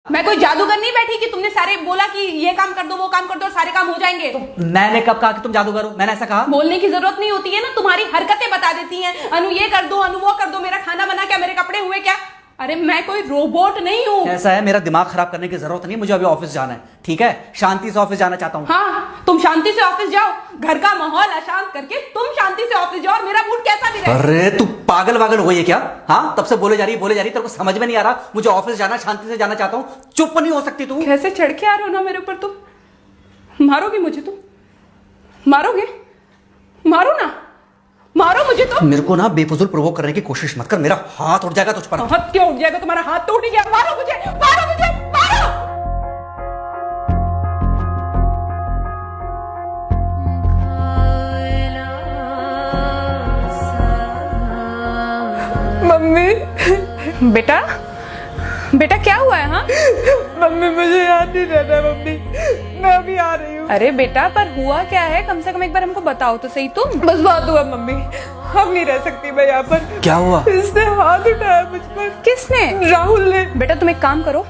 मैं कोई जादूगर नहीं बैठी कि तुमने सारे बोला कि ये काम कर दो वो काम कर दो और सारे काम हो जाएंगे। तो मैंने कब कहा कि तुम जादूगर हो? मैंने ऐसा कहा? बोलने की जरूरत नहीं होती है ना, तुम्हारी हरकतें बता देती हैं। अनु ये कर दो, अनु वो कर दो, मेरा खाना बना क्या, मेरे कपड़े हुए क्या। अरे मैं कोई रोबोट नहीं हूँ। ऐसा है, मेरा दिमाग खराब करने की जरूरत नहीं, मुझे अभी ऑफिस जाना है। ठीक है, शांति से ऑफिस जाना चाहता हूँ। हाँ, तुम शांति से ऑफिस जाओ, घर का माहौल अशांत करके तुम शांति से ऑफिस जाओ और मेरा मूड कैसा भी रहे। अरे तू पागल वागल हो गई है क्या? हाँ, तब से बोले जा रही तेरे को समझ में नहीं आ रहा? मुझे ऑफिस जाना, शांति से जाना चाहता हूँ। चुप नहीं हो सकती तू? कैसे चढ़ के आ रहे हो ना मेरे ऊपर तुम। मारोगे मुझे तुम? मारोगे? मारो ना, मारो मुझे तो। मेरे को ना बेफजूल प्रोवोक करने की कोशिश मत कर, मेरा हाथ उठ जाएगा तुझ पर। हाथ क्यों उठ जाएगा? तुम्हारा हाथ तो उठ गया। मारो मुझे, मारो मुझे, मारो। मम्मी। बेटा, बेटा क्या हुआ है? हाँ मम्मी मुझे याद नहीं रहता मम्मी, मैं अभी आ रही हूँ। अरे बेटा, पर हुआ क्या है? कम से कम एक बार हमको बताओ तो सही तुम। बस बात हुआ मम्मी, हम नहीं रह सकती मैं यहाँ पर। क्या हुआ? इसने हाथ उठाया मुझ पर। किसने? राहुल ने। बेटा तुम एक काम करो,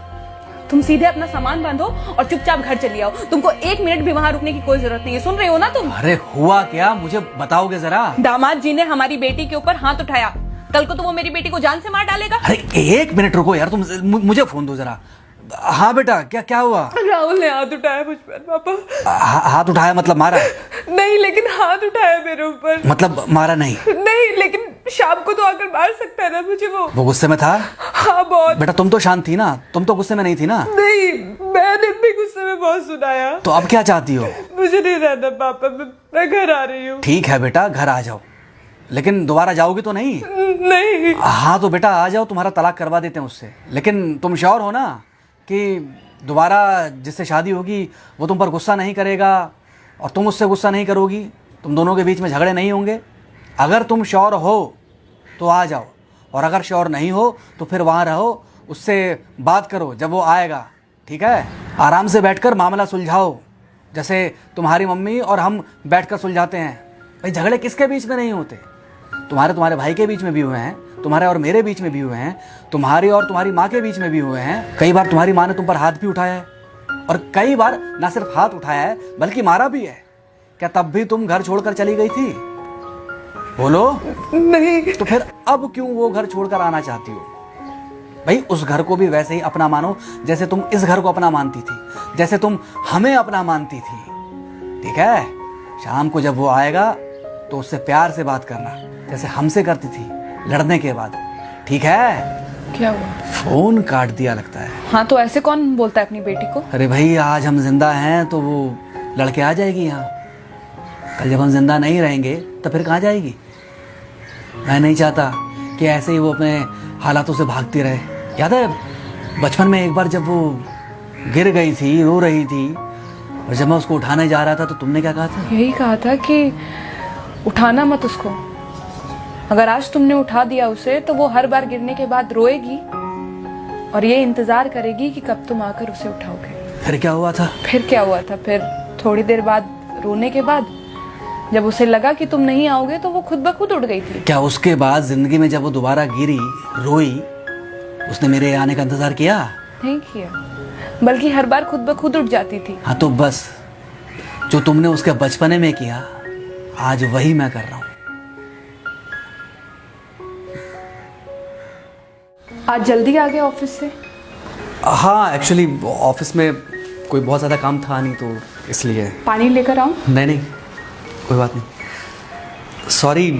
तुम सीधे अपना सामान बांधो और चुपचाप घर चली आओ। तुमको 1 मिनट भी वहाँ रुकने की कोई जरूरत नहीं है। सुन रहे हो ना तुम? अरे हुआ क्या, मुझे बताओगे जरा? दामाद जी ने हमारी बेटी के ऊपर हाथ उठाया। कल को तो वो मेरी बेटी को जान से मार डालेगा। अरे 1 मिनट रुको यार, तुम मुझे फोन दो जरा। हाँ बेटा, क्या हुआ? राहुल ने हाथ उठाया मुझ पर पापा। हाथ उठाया मतलब मारा? नहीं, लेकिन हाथ उठाया मेरे ऊपर। मतलब मारा नहीं? नहीं, लेकिन शाम को तो आकर मार सकता है ना मुझे वो गुस्से में था? हाँ बहुत। बेटा तुम तो शांत थी ना, तुम तो गुस्से में नहीं थी ना? नहीं, मैंने भी गुस्से में बहुत सुनाया। तो अब क्या चाहती हो? मुझे नहीं रहना पापा, मैं घर आ रही हूँ। ठीक है बेटा, घर आ जाओ, लेकिन दोबारा जाओगी तो नहीं? नहीं। हाँ तो बेटा आ जाओ, तुम्हारा तलाक करवा देते हैं उससे। लेकिन तुम श्योर हो ना कि दोबारा जिससे शादी होगी वो तुम पर गुस्सा नहीं करेगा और तुम उससे गुस्सा नहीं करोगी, तुम दोनों के बीच में झगड़े नहीं होंगे? अगर तुम श्योर हो तो आ जाओ, और अगर श्योर नहीं हो तो फिर वहाँ रहो, उससे बात करो जब वो आएगा। ठीक है, आराम से बैठकर मामला सुलझाओ, जैसे तुम्हारी मम्मी और हम बैठकर सुलझाते हैं। भाई झगड़े किसके बीच में नहीं होते? तुम्हारे भाई के बीच में भी हुए हैं, तुम्हारे और मेरे बीच में भी हुए हैं, तुम्हारी और तुम्हारी माँ के बीच में भी हुए हैं। कई बार तुम्हारी माँ ने तुम पर हाथ भी उठाया है, और कई बार ना सिर्फ हाथ उठाया है बल्कि मारा भी है। क्या तब भी तुम घर छोड़कर चली गई थी? बोलो। नहीं। तो फिर अब क्यों वो घर छोड़कर आना चाहती हो? भाई उस घर को भी वैसे ही अपना मानो जैसे तुम इस घर को अपना मानती थी, जैसे तुम हमें अपना मानती थी। ठीक है, शाम को जब वो आएगा तो उससे प्यार से बात करना, जैसे हमसे करती थी लड़ने के बाद। ठीक है? क्या हुआ? फोन काट दिया लगता है। हाँ तो ऐसे कौन बोलता है अपनी बेटी को? अरे भाई आज हम जिंदा हैं तो वो लड़के आ जाएगी यहाँ, कल जब हम जिंदा नहीं रहेंगे तो फिर कहाँ जाएगी? मैं नहीं चाहता कि ऐसे ही वो अपने हालातों से भागती रहे। याद है बचपन में एक बार जब वो गिर गई थी, रो रही थी, और जब मैं उसको उठाने जा रहा था तो तुमने क्या कहा था? यही कहा था कि उठाना मत उसको। अगर आज तुमने उठा दिया उसे तो वो हर बार गिरने के बाद रोएगी और ये इंतजार करेगी कि कब तुम आकर उसे उठाओगे। फिर क्या हुआ था? फिर क्या हुआ था? फिर थोड़ी देर बाद रोने के बाद जब उसे लगा कि तुम नहीं आओगे तो वो खुद ब खुद उठ गई थी। क्या उसके बाद जिंदगी में जब वो दोबारा गिरी, रोई, उसने मेरे आने का इंतजार किया? नहीं किया, बल्कि हर बार खुद ब खुद उठ जाती थी। हाँ तो बस जो तुमने उसके बचपने में किया आज वही मैं कर रहा हूँ। आज जल्दी आ गए ऑफिस से? हाँ एक्चुअली ऑफिस में कोई बहुत ज़्यादा काम था नहीं तो इसलिए। पानी लेकर आऊं? नहीं कोई बात नहीं, सॉरी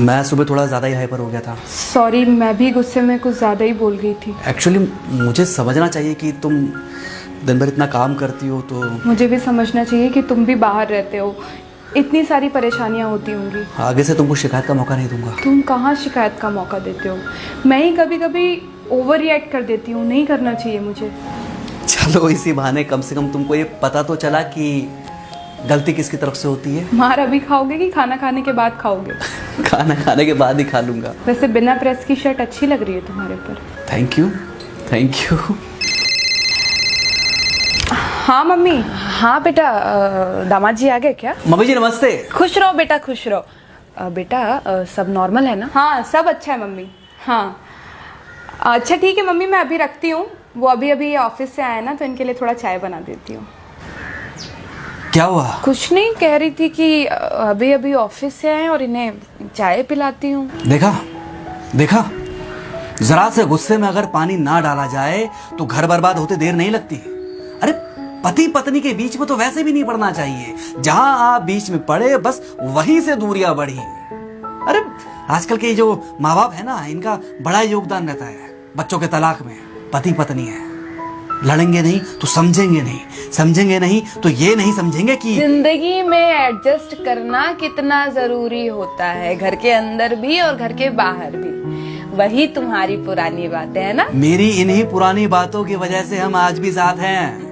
मैं सुबह थोड़ा ज़्यादा ही हाइपर हो गया था। सॉरी, मैं भी गुस्से में कुछ ज़्यादा ही बोल गई थी। एक्चुअली मुझे समझना चाहिए कि तुम दिन भर इतना काम करती हो तो। मुझे भी समझना चाहिए कि तुम भी बाहर रहते हो, इतनी सारी परेशानियां होती होंगी। आगे से तुमको शिकायत का मौका नहीं दूंगा। तुम कहाँ शिकायत का मौका देते हो? मैं ही कभी कभी ओवर रिएक्ट कर देती हूँ, नहीं करना चाहिए मुझे। चलो इसी बहाने कम से कम तुमको ये पता तो चला कि गलती किसकी तरफ से होती है। मार अभी खाओगे कि खाना खाने के बाद खाओगे? खाना खाने के बाद ही खा लूंगा। वैसे बिना प्रेस की शर्ट अच्छी लग रही है तुम्हारे पर। Thank you. हाँ मम्मी। हाँ बेटा, दामाद जी आ गए क्या? मम्मी जी नमस्ते। खुश रहो बेटा, खुश रहो। बेटा सब नॉर्मल है ना? हाँ सब अच्छा है मम्मी। हाँ अच्छा ठीक है मम्मी, मैं अभी रखती हूँ, वो अभी अभी ऑफिस से आए ना, तो इनके लिए थोड़ा चाय बना देती हूँ। क्या हुआ? कुछ नहीं, कह रही थी कि अभी अभी ऑफिस से आए और इन्हें चाय पिलाती हूँ। देखा देखा, जरा से गुस्से में अगर पानी ना डाला जाए तो घर बर्बाद होते देर नहीं लगती। अरे पति पत्नी के बीच में तो वैसे भी नहीं पड़ना चाहिए, जहां आप बीच में पड़े बस वहीं से दूरियां बढ़ी। अरे आजकल के जो माँ बाप है ना, इनका बड़ा योगदान रहता है बच्चों के तलाक में। पति पत्नी है, लड़ेंगे नहीं तो समझेंगे नहीं, समझेंगे नहीं तो ये नहीं समझेंगे कि जिंदगी में एडजस्ट करना कितना जरूरी होता है, घर के अंदर भी और घर के बाहर भी। वही तुम्हारी पुरानी बातें है ना। मेरी इन्हीं पुरानी बातों की वजह से हम आज भी साथ हैं।